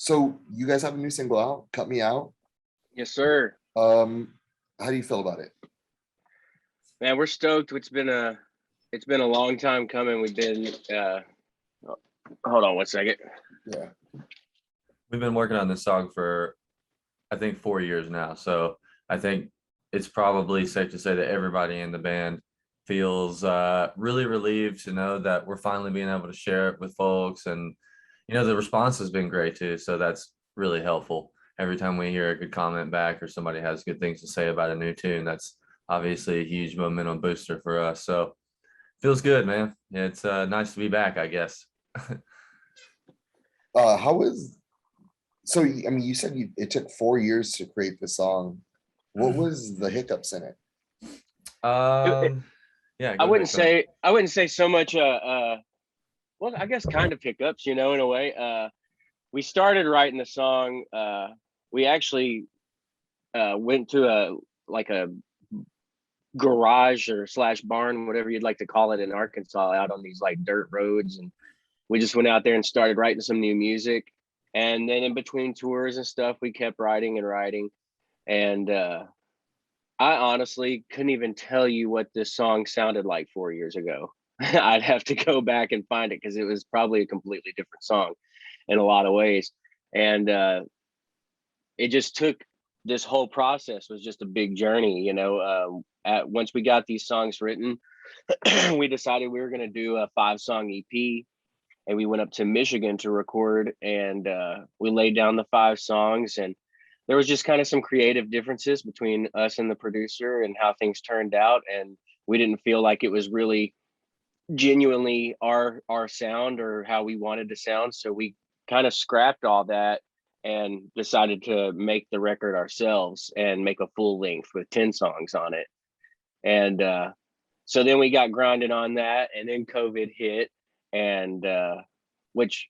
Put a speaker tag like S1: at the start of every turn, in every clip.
S1: So you guys have a new single out, Cut Me Out.
S2: Yes, sir.
S1: How do you feel about it?
S2: Man, we're stoked. It's been a long time coming. We've been hold on one second.
S1: Yeah.
S3: We've been working on this song for, I think, 4 years now. So I think it's probably safe to say that everybody in the band feels really relieved to know that we're finally being able to share it with folks. And, the response has been great too. So that's really helpful. Every time we hear a good comment back or somebody has good things to say about a new tune, that's obviously a huge momentum booster for us. So feels good, man. It's nice to be back, I guess.
S1: You said it took 4 years to create the song. What was the hiccups in it?
S3: Yeah,
S2: I wouldn't say so much well, I guess kind of hiccups, in a way. We started writing the song. We actually went to a garage or / barn, whatever you'd like to call it, in Arkansas, out on these like dirt roads, and we just went out there and started writing some new music. And then in between tours and stuff, we kept writing and writing. And I honestly couldn't even tell you what this song sounded like 4 years ago. I'd have to go back and find it, because it was probably a completely different song in a lot of ways. And it just took, this whole process was just a big journey. Once we got these songs written, we decided we were going to do a 5-song EP, and we went up to Michigan to record, and we laid down the 5 songs, and there was just kind of some creative differences between us and the producer and how things turned out. And we didn't feel like it was really genuinely our sound or how we wanted to sound. So we kind of scrapped all that and decided to make the record ourselves and make a full length with 10 songs on it. And so then we got grinding on that, and then COVID hit, and which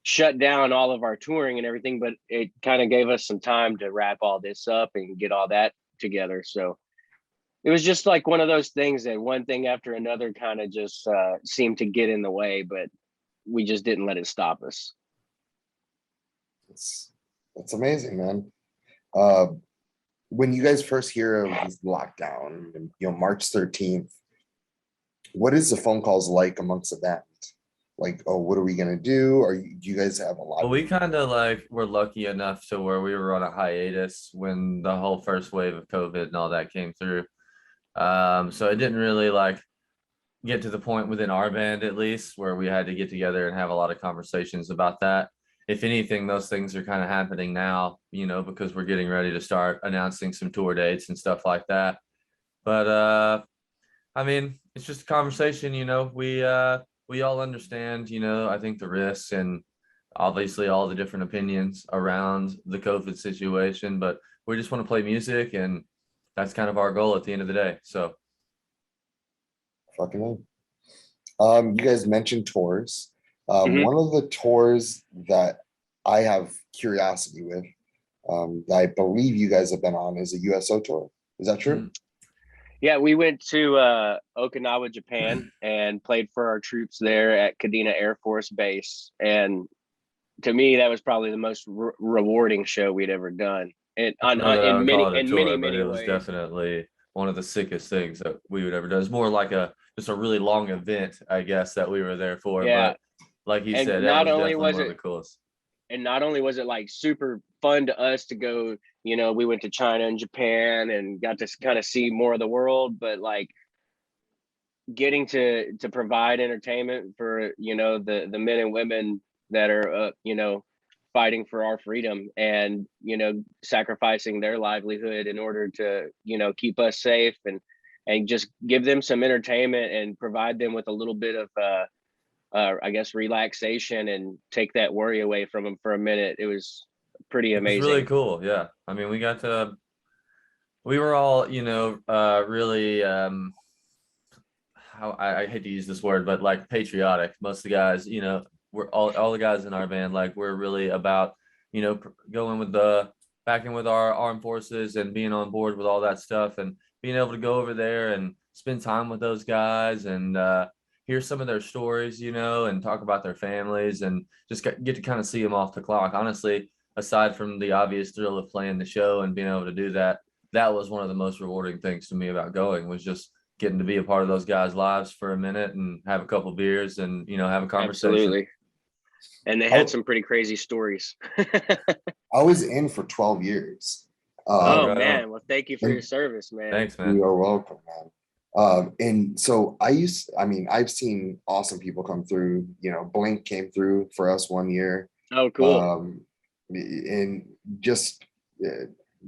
S2: shut down all of our touring and everything, but it kind of gave us some time to wrap all this up and get all that together. So it was just like one of those things that one thing after another kind of just seemed to get in the way, but we just didn't let it stop us.
S1: It's amazing, man. When you guys first hear of this lockdown, March 13th, what is the phone calls like amongst the band? Like, oh, what are we gonna do? Do you guys have a lot?
S3: Well, we kind of were lucky enough to where we were on a hiatus when the whole first wave of COVID and all that came through. So it didn't really get to the point within our band, at least, where we had to get together and have a lot of conversations about that. If anything, those things are kind of happening now, because we're getting ready to start announcing some tour dates and stuff like that. But it's just a conversation. We all understand, I think, the risks and obviously all the different opinions around the COVID situation, but we just want to play music, and that's kind of our goal at the end of the day. So
S1: fucking you guys mentioned tours. One of the tours that I have curiosity with, that I believe you guys have been on, is a USO tour. Is that true?
S2: Yeah, we went to Okinawa, Japan, and played for our troops there at Kadena Air Force Base. And to me, that was probably the most rewarding show we'd ever done. And in many
S3: but it was
S2: ways.
S3: Definitely one of the sickest things that we would ever do. It's more like just a really long event, I guess, that we were there for.
S2: Yeah.
S3: But like you said, that was definitely one of the coolest.
S2: And not only was it super fun to us to go, we went to China and Japan and got to kind of see more of the world, but getting to provide entertainment for, the men and women that are, fighting for our freedom and, sacrificing their livelihood in order to, keep us safe and just give them some entertainment and provide them with a little bit of, I guess, relaxation and take that worry away from them for a minute. It was pretty amazing.
S3: It was really cool. Yeah. We were all, really, I hate to use this word, but patriotic. Most of the guys, we're all the guys in our band, we're really about, going backing with our armed forces and being on board with all that stuff and being able to go over there and spend time with those guys and, hear some of their stories, you know, and talk about their families and just get to kind of see them off the clock. Honestly, aside from the obvious thrill of playing the show and being able to do that, that was one of the most rewarding things to me about going, was just getting to be a part of those guys' lives for a minute and have a couple beers and, you know, have a conversation.
S2: Absolutely. And they had some pretty crazy stories.
S1: I was in for 12 years.
S2: Oh,
S3: right
S2: man.
S3: on.
S2: Well, thank you for your service, man.
S3: Thanks, man.
S1: You are welcome, man. And so I've seen awesome people come through. You know, Blink came through for us one year.
S2: Oh, cool.
S1: And just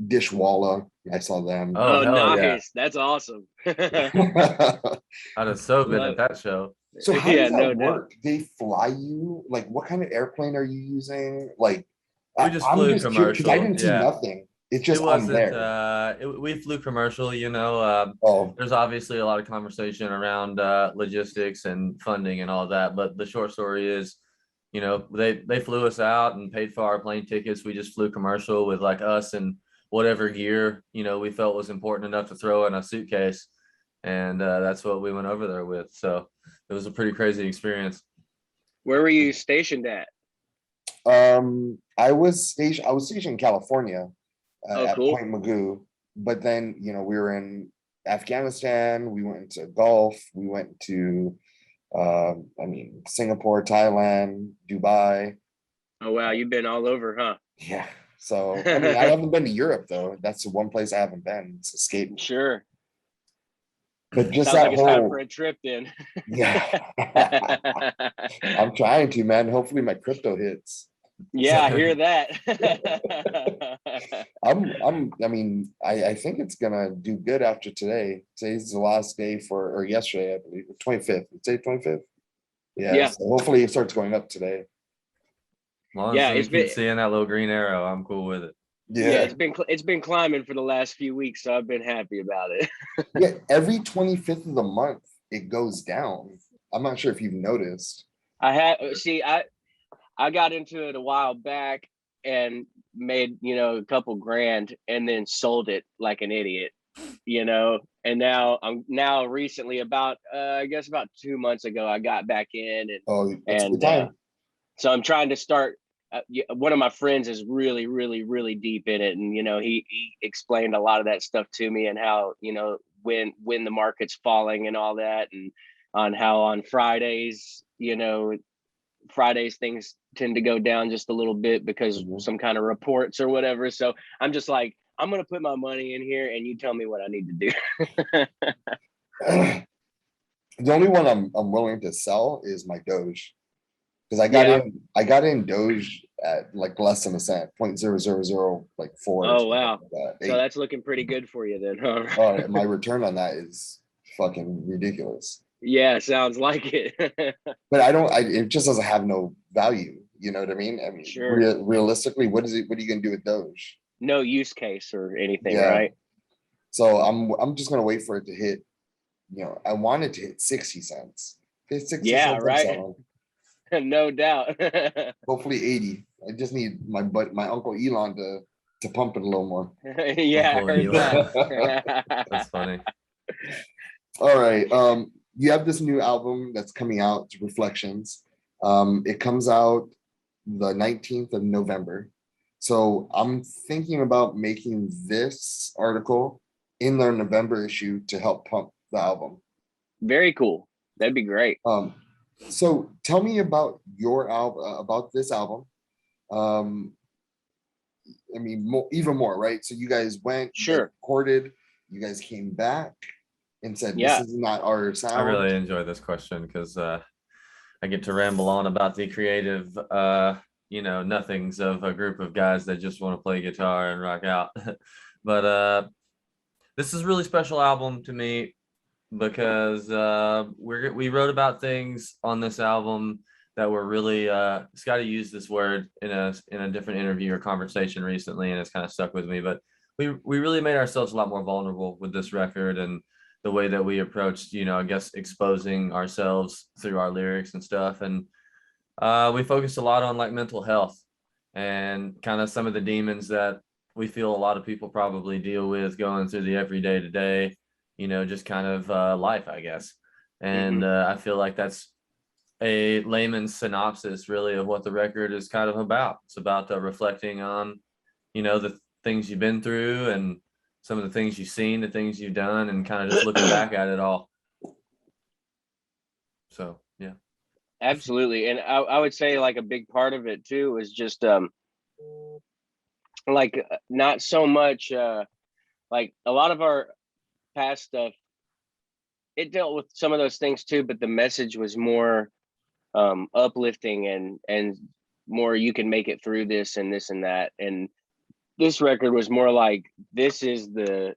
S1: Dishwalla, I saw them.
S3: Oh, hell
S2: nice.
S3: yeah.
S2: That's awesome.
S3: I'd have so been at that show.
S1: So how does that
S2: no
S1: work?
S2: doubt.
S1: They fly you? Like, what kind of airplane are you using? Like,
S3: We just flew
S1: curious because I
S3: commercial,
S1: didn't see
S3: yeah.
S1: nothing. It's just
S3: It
S1: on
S3: wasn't,
S1: there.
S3: we flew commercial, you know.
S1: Oh,
S3: There's obviously a lot of conversation around logistics and funding and all that, but the short story is, you know, they flew us out and paid for our plane tickets. We just flew commercial with like us and whatever gear, you know, we felt was important enough to throw in a suitcase, and that's what we went over there with. So it was a pretty crazy experience.
S2: Where were you stationed at?
S1: I was stationed in California at
S2: cool.
S1: Point Magoo, but then, you know, we were in Afghanistan, we went to Gulf, we went to Singapore, Thailand, Dubai.
S2: Oh, wow. You've been all over, huh?
S1: Yeah. So I haven't been to Europe though. That's the one place I haven't been. It's escaped.
S2: Sure.
S1: But just
S2: Sounds
S1: that
S2: like it's time for a trip then.
S1: Yeah. I'm trying to, man. Hopefully my crypto hits.
S2: Yeah, I hear that.
S1: I think it's gonna do good after today. Today's the last day or yesterday, I believe, 25th. It's 25th. Yeah. So hopefully it starts going up today.
S3: As long as we keep seeing that little green arrow, I'm cool with it.
S2: Yeah, it's been climbing for the last few weeks, so I've been happy about it.
S1: Yeah, every 25th of the month it goes down. I'm not sure if you've noticed.
S2: I got into it a while back and made, you know, a couple grand and then sold it like an idiot, you know. And now recently, about 2 months ago, I got back in and so I'm trying to start. One of my friends is really, really, really deep in it, and you know, he explained a lot of that stuff to me, and how, you know, when the market's falling and all that, and on how on Fridays, you know, things tend to go down just a little bit because some kind of reports or whatever. So I'm just like, I'm gonna put my money in here, and you tell me what I need to
S1: do. The only one I'm willing to sell is my Doge. Because I got in Doge at like less than a cent, 0.0004.
S2: Oh wow! So that's looking pretty good for you then, huh?
S1: Oh, my return on that is fucking ridiculous.
S2: Yeah, sounds like it.
S1: But it just doesn't have no value. You know what I mean? I mean,
S2: sure.
S1: Realistically, what are you gonna do with Doge?
S2: No use case or anything, right?
S1: So I'm just gonna wait for it to hit. You know, I want it to hit 60 cents. 60 cents,
S2: right. No doubt.
S1: Hopefully 80. I just need my uncle Elon to pump it a little more.
S2: Yeah, I heard that.
S3: That's funny.
S1: All right. You have this new album that's coming out, Reflections. It comes out the 19th of November. So I'm thinking about making this article in their November issue to help pump the album.
S2: Very cool. That'd be great.
S1: So tell me about your album, about this album. I mean, even more, right? So you guys went, recorded, you guys came back and said, this is not our sound.
S3: I really enjoy this question because I get to ramble on about the creative, you know, nothings of a group of guys that just want to play guitar and rock out. But this is a really special album to me, because we wrote about things on this album that were really Scottie used this word in a different interview or conversation recently, and it's kind of stuck with me. But we really made ourselves a lot more vulnerable with this record, and the way that we approached, you know, I guess exposing ourselves through our lyrics and stuff. And we focused a lot on like mental health and kind of some of the demons that we feel a lot of people probably deal with going through the everyday to day, you know, just kind of life, I guess. And I feel like that's a layman's synopsis really of what the record is kind of about. It's about reflecting on, the things you've been through and some of the things you've seen, the things you've done, and kind of just looking back at it all. So, yeah.
S2: Absolutely. And I would say like a big part of it too is just like not so much like a lot of our past stuff, it dealt with some of those things too, but the message was more uplifting and more you can make it through this and this and that. And this record was more like this is the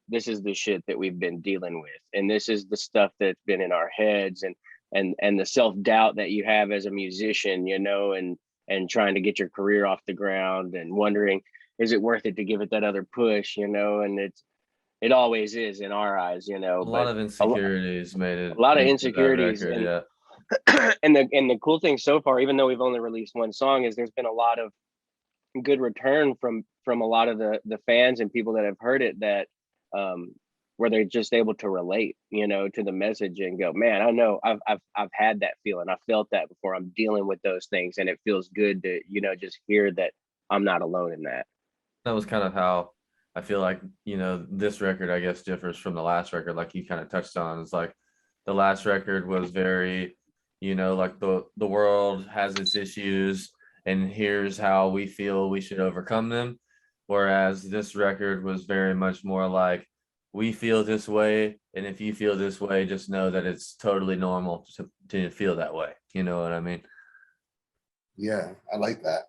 S2: shit that we've been dealing with, and this is the stuff that's been in our heads, and the self-doubt that you have as a musician, and trying to get your career off the ground and wondering, is it worth it to give it that other push, and it always is in our eyes,
S3: A lot of insecurities made it.
S2: A lot of insecurities.
S3: Record, yeah.
S2: And the cool thing so far, even though we've only released one song, is there's been a lot of good return from a lot of the fans and people that have heard it, that where they're just able to relate, to the message and go, man, I know I've had that feeling. I felt that before. I'm dealing with those things, and it feels good to, just hear that I'm not alone in that.
S3: That was kind of how I feel like, this record, I guess, differs from the last record, like you kind of touched on. It's like the last record was very, like the world has its issues and here's how we feel we should overcome them. Whereas this record was very much more like, we feel this way, and if you feel this way, just know that it's totally normal to feel that way. You know what I mean?
S1: Yeah, I like that.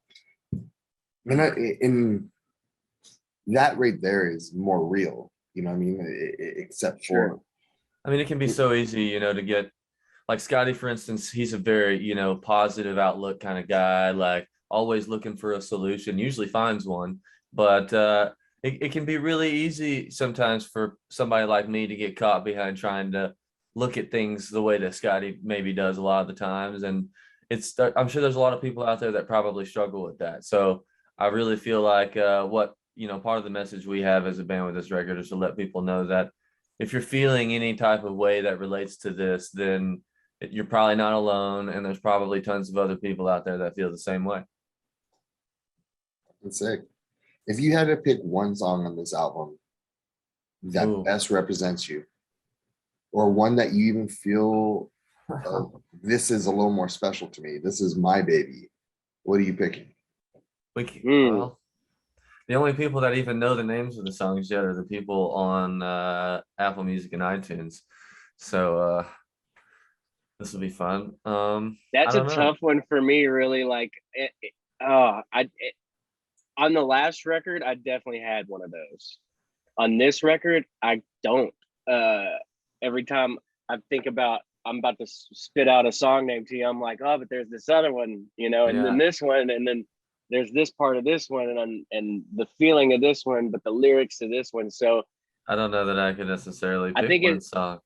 S1: And that right there is more real, you know what I mean? Except for,
S3: I mean, it can be so easy, to get, like Scottie, for instance, he's a very, positive outlook kind of guy, like always looking for a solution, usually finds one. But it can be really easy sometimes for somebody like me to get caught behind trying to look at things the way that Scottie maybe does a lot of the times. And I'm sure there's a lot of people out there that probably struggle with that. So I really feel like what, part of the message we have as a band with this record is to let people know that if you're feeling any type of way that relates to this, then you're probably not alone. And there's probably tons of other people out there that feel the same way.
S1: That's sick. If you had to pick one song on this album that best represents you, or one that you even feel, this is a little more special to me, this is my baby, what are you picking?
S3: Well, the only people that even know the names of the songs yet are the people on Apple Music and iTunes. So this will be fun.
S2: That's a tough one for me, really. Like, on the last record, I definitely had one of those. On this record, I don't. Every time I think about, I'm about to spit out a song name to you, I'm like, oh, but there's this other one, and then this one, and then there's this part of this one, and the feeling of this one, but the lyrics to this one. So
S3: I don't know that I could necessarily pick one song.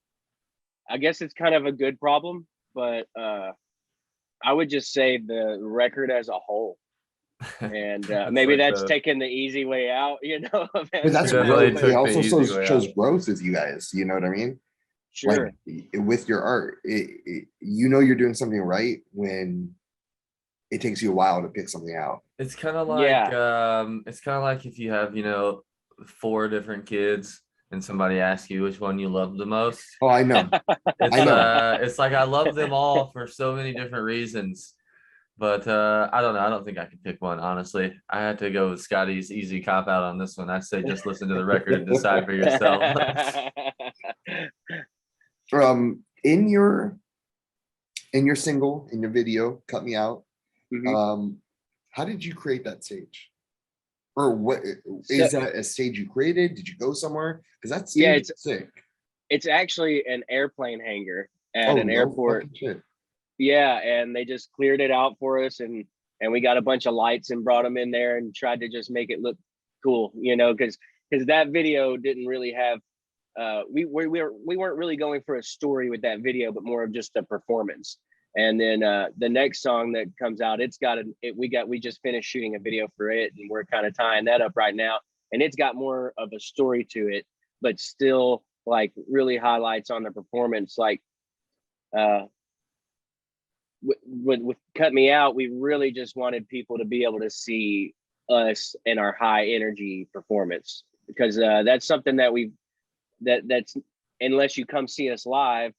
S2: I guess it's kind of a good problem, but I would just say the record as a whole. And maybe that's taking the easy way out,
S1: But that's growth. It also shows growth with you guys, you know what I mean?
S2: Sure.
S1: Like, with your art, you're doing something right when it takes you a while to pick something out.
S3: It's kind of like it's kind of like if you have 4 different kids and somebody asks you which one you love the most.
S1: Oh, I know.
S3: It's like I love them all for so many different reasons. But I don't know. I don't think I can pick one, honestly. I had to go with Scottie's easy cop out on this one. I say just listen to the record and decide for yourself.
S1: In your single, in your video, Cut Me Out, how did you create that stage? Or what is that a stage you created? Did you go somewhere? Because that stage is sick.
S2: It's actually an airplane hangar at an airport. Yeah, and they just cleared it out for us, and we got a bunch of lights and brought them in there and tried to just make it look cool, because that video didn't really have we weren't really going for a story with that video, but more of just a performance. And then the next song that comes out, we just finished shooting a video for it, and we're kind of tying that up right now, and it's got more of a story to it, but still like really highlights on the performance. Like with Cut Me Out, we really just wanted people to be able to see us in our high energy performance, because that's something that that's unless you come see us live,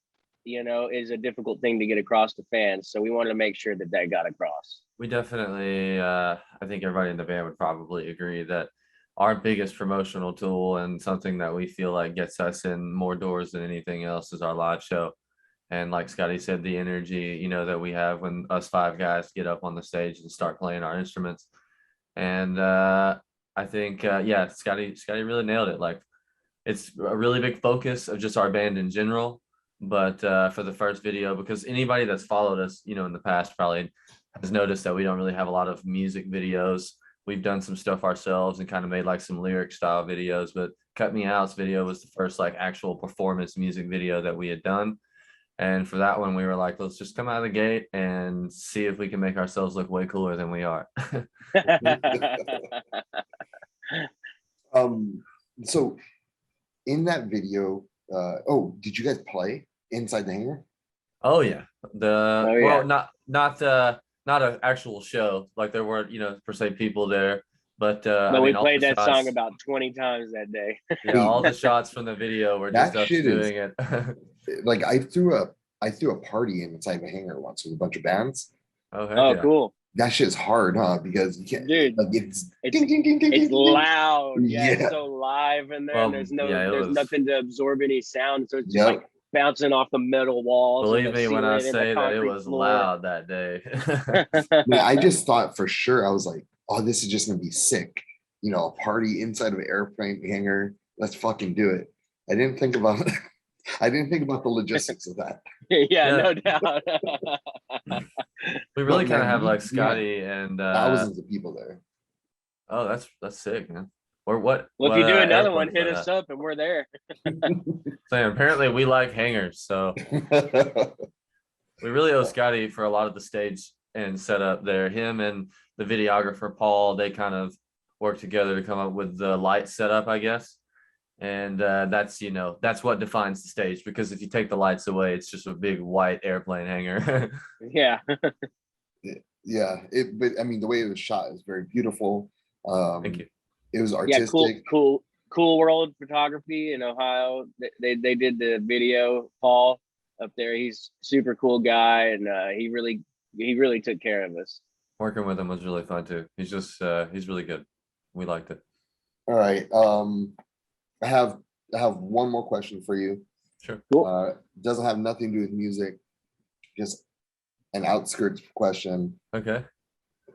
S2: you know, is a difficult thing to get across to fans. So we wanted to make sure that got across.
S3: We definitely, I think everybody in the band would probably agree that our biggest promotional tool and something that we feel like gets us in more doors than anything else is our live show. And like Scotty said, the energy, you know, that we have when us 5 guys get up on the stage and start playing our instruments. And I think, yeah, Scotty really nailed it. Like, it's a really big focus of just our band in general. But for the first video, because anybody that's followed us, you know, in the past probably has noticed that we don't really have a lot of music videos. We've done some stuff ourselves and kind of made like some lyric style videos, but Cut Me Out's video was the first like actual performance music video that we had done. And for that one, we were like, let's just come out of the gate and see if we can make ourselves look way cooler than we are.
S1: So in that video, did you guys play inside the hangar?
S3: Oh yeah. Well, not an actual show. Like there weren't, you know, per se people there, but
S2: we played that song about 20 times that day.
S3: Yeah, all the shots from the video were just us doing it.
S1: Like I threw a party inside the hangar once with a bunch of bands.
S2: Oh, yeah. Cool.
S1: That shit's hard, huh? Because you can't,
S2: dude.
S1: Like it's
S2: ding, ding, ding, ding, it's ding, loud. Yeah, it's so live in there.
S3: Well,
S2: there's nothing to absorb any sound, so it's just like bouncing off the metal walls.
S3: Believe me when I say that it was loud that day.
S1: Man, I just thought for sure, I was like, oh, this is just gonna be sick. You know, a party inside of an airplane hangar. Let's fucking do it. I didn't think about the logistics of that.
S2: Yeah, no doubt.
S3: We really kind of have like Scotty and
S1: thousands of people there.
S3: Oh, that's sick, man. Or what?
S2: Well, if you do another one, hit us up and we're there.
S3: So apparently we like hangars, so we really owe Scotty for a lot of the stage and setup there. Him and the videographer Paul, they kind of worked together to come up with the light setup, I guess. And that's, you know, that's what defines the stage, because if you take the lights away, it's just a big white airplane hangar.
S2: Yeah.
S1: Yeah. But I mean, the way it was shot is very beautiful.
S3: Thank you.
S1: It was artistic.
S2: Yeah, cool world photography in Ohio. They did the video. Paul up there, he's super cool guy, and he really took care of us.
S3: Working with him was really fun too. He's just he's really good. We liked it.
S1: All right. I have one more question for you.
S3: Sure.
S2: Cool.
S1: Doesn't have nothing to do with music, just an outskirts question.
S3: Okay.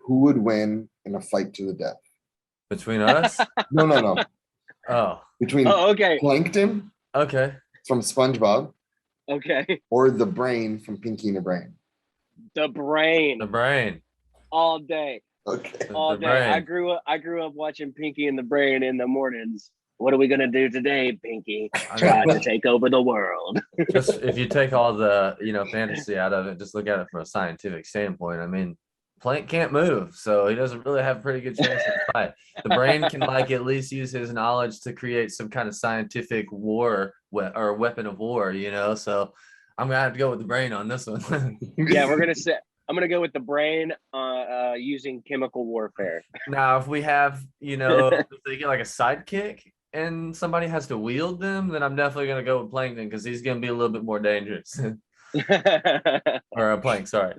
S1: Who would win in a fight to the death?
S3: Between us?
S1: No.
S3: Oh.
S1: Between
S2: okay.
S1: Plankton,
S3: okay,
S1: from SpongeBob,
S2: okay,
S1: or the Brain from Pinky and the Brain?
S2: The Brain.
S3: The Brain.
S2: All day.
S1: Okay.
S2: All day. I grew up watching Pinky and the Brain in the mornings. What are we gonna do today, Pinky? Try to take over the world.
S3: Just if you take all the, you know, fantasy out of it, just look at it from a scientific standpoint. I mean, Plank can't move, so he doesn't really have a pretty good chance to fight. The Brain can like at least use his knowledge to create some kind of scientific war or weapon of war, you know. So I'm gonna have to go with the Brain on this one.
S2: Yeah, I'm gonna go with the Brain using chemical warfare.
S3: Now, if we have, you know, if they get like a sidekick and somebody has to wield them, then I'm definitely gonna go with Plankton, because he's gonna be a little bit more dangerous. Or a Plank, sorry.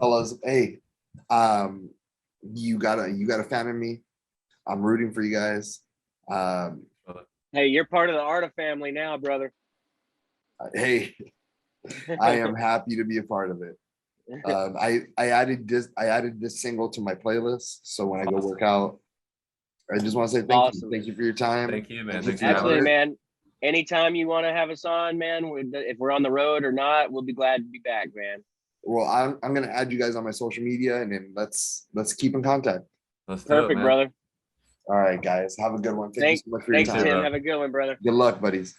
S1: Fellas, hey, you got a fan in me. I'm rooting for you guys.
S2: Hey, you're part of the Arta family now, brother.
S1: Hey, I am happy to be a part of it. I added this single to my playlist, so when I go work out, I just want to say thank you. Thank you for your time.
S3: Thank you, man.
S2: Absolutely, man. Anytime you want to have us on, man, if we're on the road or not, we'll be glad to be back, man.
S1: Well, I'm gonna add you guys on my social media, and then let's keep in contact.
S3: Let's do
S2: Perfect,
S3: it, man.
S2: brother.
S1: All right, guys. Have a good one. Thank you so much for your time.
S2: Thanks, Tim. Have a good one, brother.
S1: Good luck, buddies.